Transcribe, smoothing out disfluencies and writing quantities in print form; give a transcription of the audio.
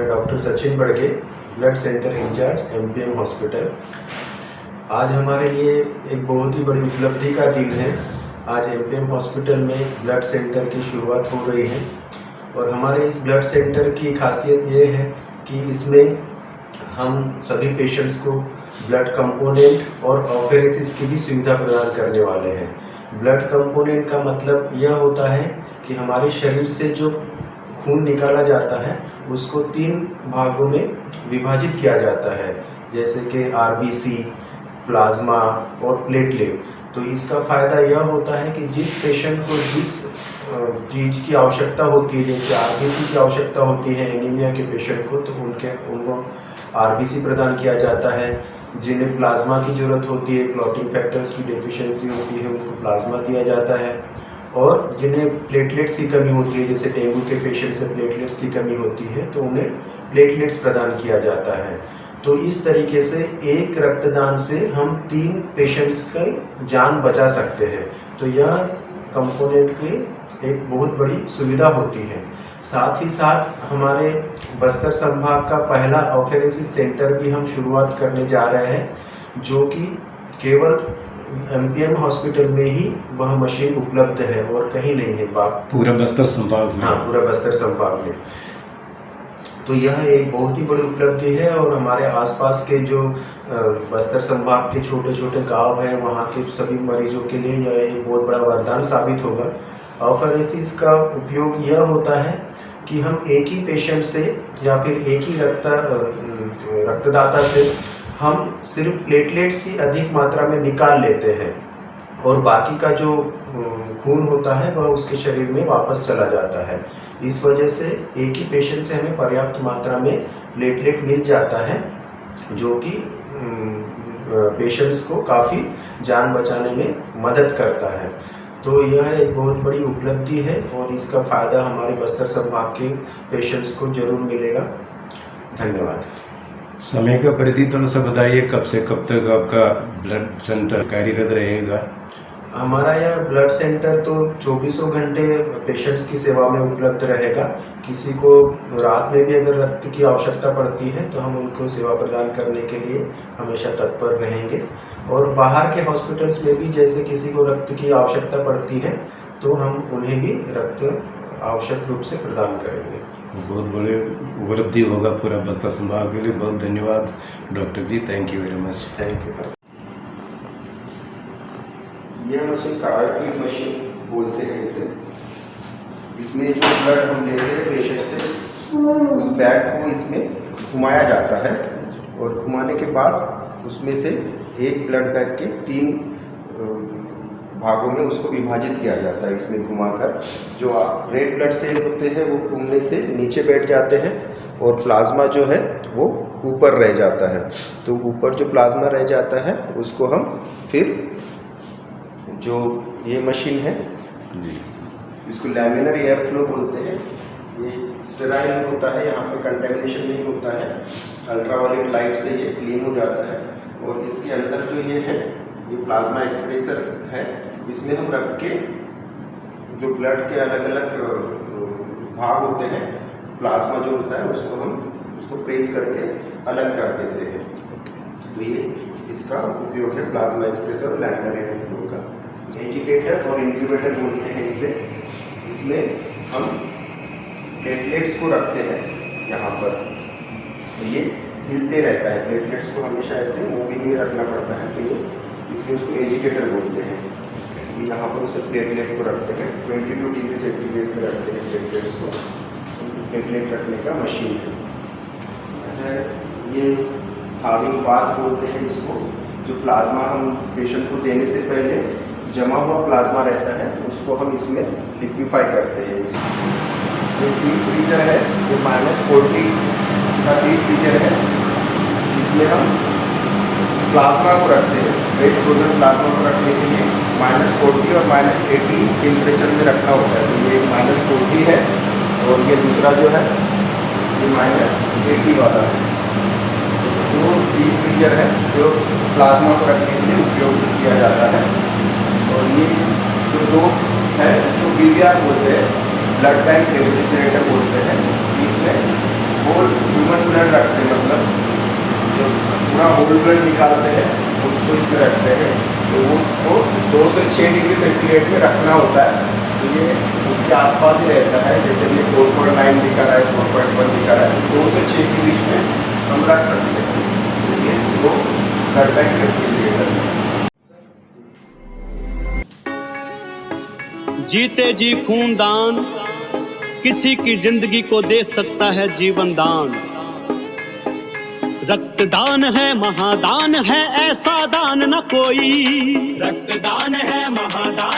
मैं doctor Sachin Badke, blood centre in charge MPM hospital. आज हमारे लिए एक बहुत ही बड़ी उपलब्धि का दिन है। आज एमपीएम हॉस्पिटल में ब्लड सेंटर की शुरुआत हो रही है और हमारे इस ब्लड सेंटर की खासियत ये है कि इसमें हम सभी पेशेंट्स को ब्लड कंपोनेंट और ऑफेरेसिस की भी सुविधा प्रदान करने वाले हैं। ब्लड कंपोनेंट का मतलब यह होता है कि हमारे शरीर से जो खून निकाला जाता है उसको 3 भागों में विभाजित किया जाता है, जैसे कि आरबीसी, प्लाज्मा और प्लेटलेट। तो इसका फ़ायदा यह होता है कि जिस पेशेंट को जिस चीज़ की आवश्यकता होती है, जैसे आरबीसी की आवश्यकता होती है एनीमिया के पेशेंट को, तो उनको आरबीसी प्रदान किया जाता है। जिन्हें प्लाज्मा की ज़रूरत होती है, क्लॉटिंग फैक्टर्स की डेफिशिएंसी होती है, उनको प्लाज्मा दिया जाता है। और जिन्हें प्लेटलेट्स की कमी होती है, जैसे डेंगू के पेशेंट से प्लेटलेट्स की कमी होती है, तो उन्हें प्लेटलेट्स प्रदान किया जाता है। तो इस तरीके से एक रक्तदान से हम 3 पेशेंट्स की जान बचा सकते हैं। तो यह कंपोनेंट की एक बहुत बड़ी सुविधा होती है। साथ ही साथ हमारे बस्तर संभाग का पहला ऑफेरेसिस सेंटर भी हम शुरुआत करने जा रहे हैं, जो कि केवल एमपीएम हॉस्पिटल में ही वह मशीन उपलब्ध है और कहीं नहीं है पूरा बस्तर संभाग में। हाँ, पूरा बस्तर संभाग में। तो यह एक बहुत ही बड़ी उपलब्धि है और हमारे आसपास के जो बस्तर संभाग के छोटे छोटे गांव हैं, वहाँ के सभी मरीजों के लिए यह एक बहुत बड़ा वरदान साबित होगा। ऑफेरेसिस का उपयोग यह होता है कि हम एक ही पेशेंट से या फिर एक ही रक्तदाता से हम सिर्फ प्लेटलेट्स ही अधिक मात्रा में निकाल लेते हैं और बाकी का जो खून होता है वह उसके शरीर में वापस चला जाता है। इस वजह से एक ही पेशेंट से हमें पर्याप्त मात्रा में प्लेटलेट मिल जाता है, जो कि पेशेंट्स को काफ़ी जान बचाने में मदद करता है। तो यह एक बहुत बड़ी उपलब्धि है और इसका फ़ायदा हमारे बस्तर संभाग के पेशेंट्स को ज़रूर मिलेगा। धन्यवाद। समय का परिधि थोड़ा सा बताइए, कब से कब तक आपका ब्लड सेंटर कार्यरत रहेगा? हमारा यह ब्लड सेंटर तो 24 घंटे पेशेंट्स की सेवा में उपलब्ध रहेगा। किसी को रात में भी अगर रक्त की आवश्यकता पड़ती है तो हम उनको सेवा प्रदान करने के लिए हमेशा तत्पर रहेंगे। और बाहर के हॉस्पिटल्स में भी जैसे किसी को रक्त की आवश्यकता पड़ती है तो हम उन्हें भी रक्त आवश्यक रूप से प्रदान करेंगे। बहुत बड़े उपलब्धि होगा पूरा बस्तर संभाग के लिए। बहुत धन्यवाद doctor ji, thank you very much. Thank you. यह मशीन कार्डियक मशीन बोलते हैं इसे। इसमें जो ब्लड हम लेते हैं पेशेंट से, उस बैग को इसमें घुमाया जाता है और घुमाने के बाद उसमें से एक ब्लड बैग के 3 भागों में उसको विभाजित किया जाता है। इसमें घुमाकर जो रेड ब्लड सेल होते हैं वो घूमने से नीचे बैठ जाते हैं और प्लाज्मा जो है वो ऊपर रह जाता है। तो ऊपर जो प्लाज्मा रह जाता है उसको हम फिर जो ये मशीन है, इसको लैमिनर एयर फ्लो बोलते हैं। ये स्टेराइल होता है, यहाँ पे कंटेमिनेशन नहीं होता है। अल्ट्रावायलेट लाइट से ये क्लीन हो जाता है और इसके अंदर जो ये है ये प्लाज्मा एक्सप्रेसर है। इसमें हम रख के जो ब्लड के अलग अलग भाग होते हैं, प्लाज्मा जो होता है उसको प्रेस करके अलग कर देते हैं। तो ये इसका उपयोग है प्लाज्मा एक्सप्रेसर और लैमिनर एयर फ्लो का। एजिटेटर और इंक्यूबेटर बोलते हैं इसे। इसमें हम प्लेटलेट्स को रखते हैं यहाँ पर, तो ये हिलते रहता है। प्लेटलेट्स को हमेशा ऐसे मूविंग में रखना पड़ता है, तो ये इसलिए उसको एजिटेटर बोलते हैं। यहाँ पर उसे प्लेटलेट को रखते हैं, 22 डिग्री सेंटीग्रेड में रखते हैं प्लेटलेट्स को। प्लेटलेट रखने का मशीन है। ये थाविंग बाथ बोलते हैं इसको। जो प्लाज्मा हम पेशेंट को देने से पहले जमा हुआ प्लाज्मा रहता है उसको हम इसमें लिक्विफाई करते हैं। ये डीप फ्रीजर है, ये -40 का डीप फ्रीजर है। इसमें हम प्लाज्मा को रखते हैं। वेट फ्रोजन प्लाज्मा को रखने के लिए -40 और -80 टेम्परेचर में रखना होता है। तो ये -40 है और ये दूसरा जो है ये -80 वाला है। दो डीप फ्रीजर है जो प्लाज्मा को रखने के लिए उपयोग किया जाता है। और ये जो 2 है उसको BBR बोलते हैं, ब्लड बैंक रेफ्रिजरेटर बोलते हैं। इसमें होल होल ब्लड निकालते हैं, उसको इसमें रखते हैं, तो उसको 2 से 6 डिग्री सेंटीग्रेड में रखना होता है। तो ये उसके आसपास ही रहता है, जैसे ये 4.9 दिखा रहा है, 4.1 दिखा रहा है, 2 से 6 के बीच में हम रख सकते हैं। तो ये 2 घर बैग रेफ्रिजरेटर है। जीते जी खूनदान किसी की जिंदगी को दे सकता है जीवन दान। रक्तदान है महादान है, ऐसा दान न कोई। रक्तदान है महादान